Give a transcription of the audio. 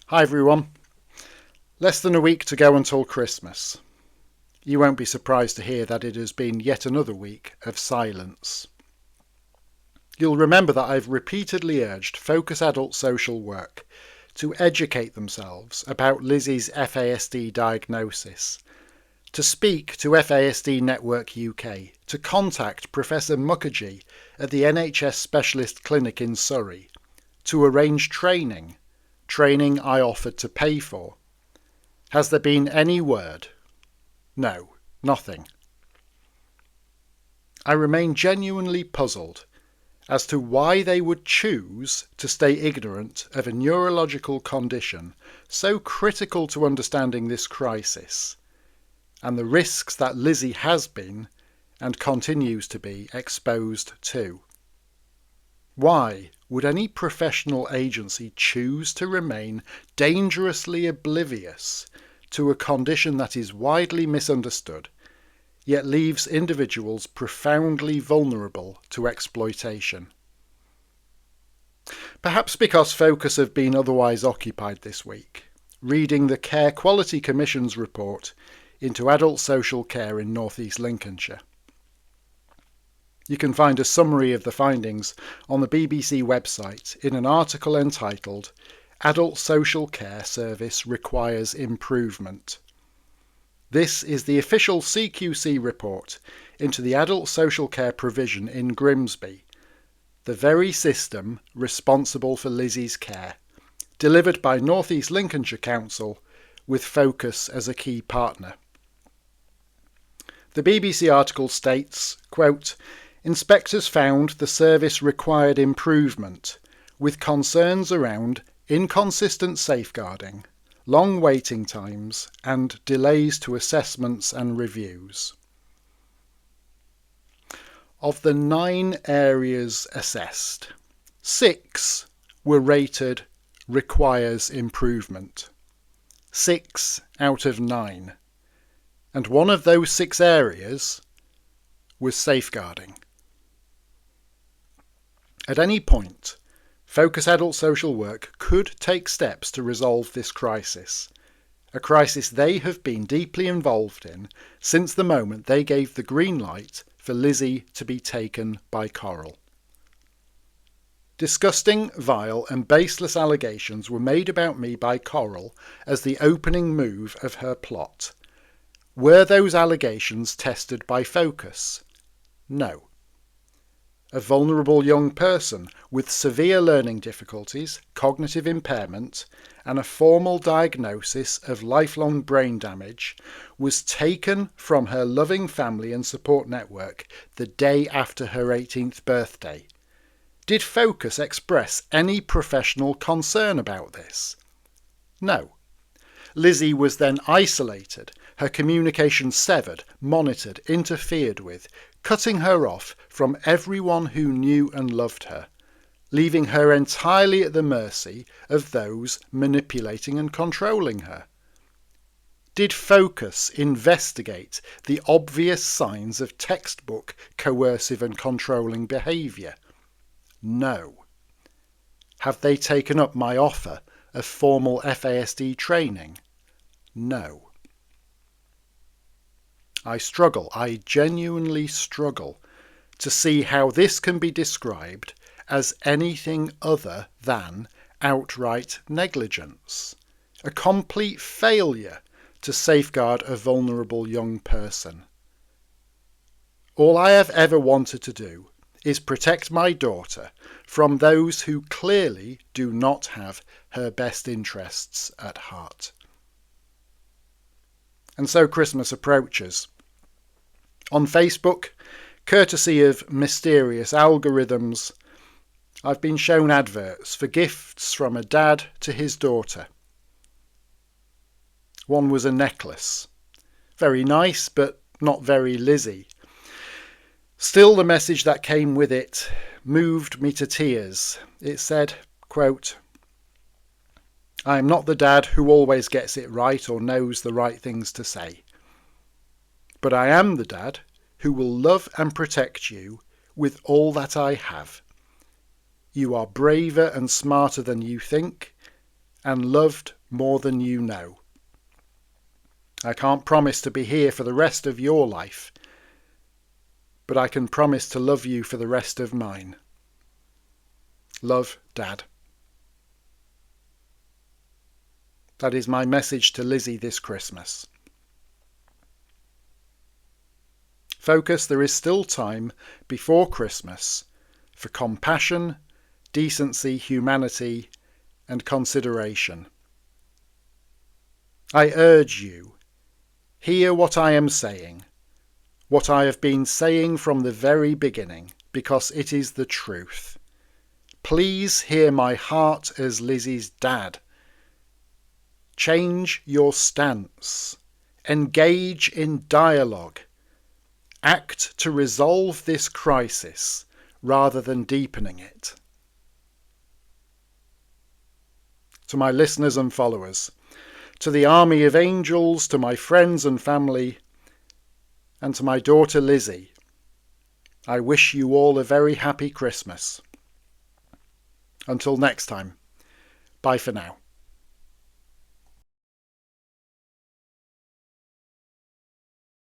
Hi everyone. Less than a week to go until Christmas. You won't be surprised to hear that it has been yet another week of silence. You'll remember that I've repeatedly urged Focus Adult Social Work to educate themselves about Lizzie's FASD diagnosis, to speak to FASD Network UK, to contact Professor Mukherjee at the NHS Specialist Clinic in Surrey, to arrange training I offered to pay for. Has there been any word? No, nothing. I remain genuinely puzzled as to why they would choose to stay ignorant of a neurological condition so critical to understanding this crisis and the risks that Lizzie has been and continues to be exposed to. Why would any professional agency choose to remain dangerously oblivious to a condition that is widely misunderstood, yet leaves individuals profoundly vulnerable to exploitation? Perhaps because Focus have been otherwise occupied this week, reading the Care Quality Commission's report into adult social care in North East Lincolnshire. You can find a summary of the findings on the BBC website in an article entitled "Adult Social Care Service Requires Improvement." This is the official CQC report into the adult social care provision in Grimsby, the very system responsible for Lizzie's care, delivered by North East Lincolnshire Council with Focus as a key partner. The BBC article states, quote, "Inspectors found the service required improvement, with concerns around inconsistent safeguarding, long waiting times, and delays to assessments and reviews." Of the 9 areas assessed, 6 were rated requires improvement. 6 out of 9. And one of those 6 areas was safeguarding. At any point, Focus Adult Social Work could take steps to resolve this crisis, a crisis they have been deeply involved in since the moment they gave the green light for Lizzie to be taken by Coral. Disgusting, vile and baseless allegations were made about me by Coral as the opening move of her plot. Were those allegations tested by Focus? No. A vulnerable young person with severe learning difficulties, cognitive impairment, and a formal diagnosis of lifelong brain damage was taken from her loving family and support network the day after her 18th birthday. Did Focus express any professional concern about this? No. Lizzie was then isolated, her communication severed, monitored, interfered with, cutting her off from everyone who knew and loved her, leaving her entirely at the mercy of those manipulating and controlling her. Did Focus investigate the obvious signs of textbook coercive and controlling behaviour? No. Have they taken up my offer of formal FASD training? No. I genuinely struggle to see how this can be described as anything other than outright negligence, a complete failure to safeguard a vulnerable young person. All I have ever wanted to do is protect my daughter from those who clearly do not have her best interests at heart. And so Christmas approaches. On Facebook, courtesy of mysterious algorithms, I've been shown adverts for gifts from a dad to his daughter. One was a necklace. Very nice, but not very Lizzie. Still, the message that came with it moved me to tears. It said, quote, "I am not the dad who always gets it right or knows the right things to say. But I am the dad who will love and protect you with all that I have. You are braver and smarter than you think, and loved more than you know. I can't promise to be here for the rest of your life, but I can promise to love you for the rest of mine. Love, Dad. That is my message to Lizzie this Christmas. Focus, there is still time before Christmas for compassion, decency, humanity, and consideration. I urge you, hear what I am saying, what I have been saying from the very beginning, because it is the truth. Please hear my heart as Lizzie's dad. Change your stance. Engage in dialogue. Act to resolve this crisis rather than deepening it. To my listeners and followers, to the army of angels, to my friends and family, and to my daughter Lizzie, I wish you all a very happy Christmas. Until next time, bye for now.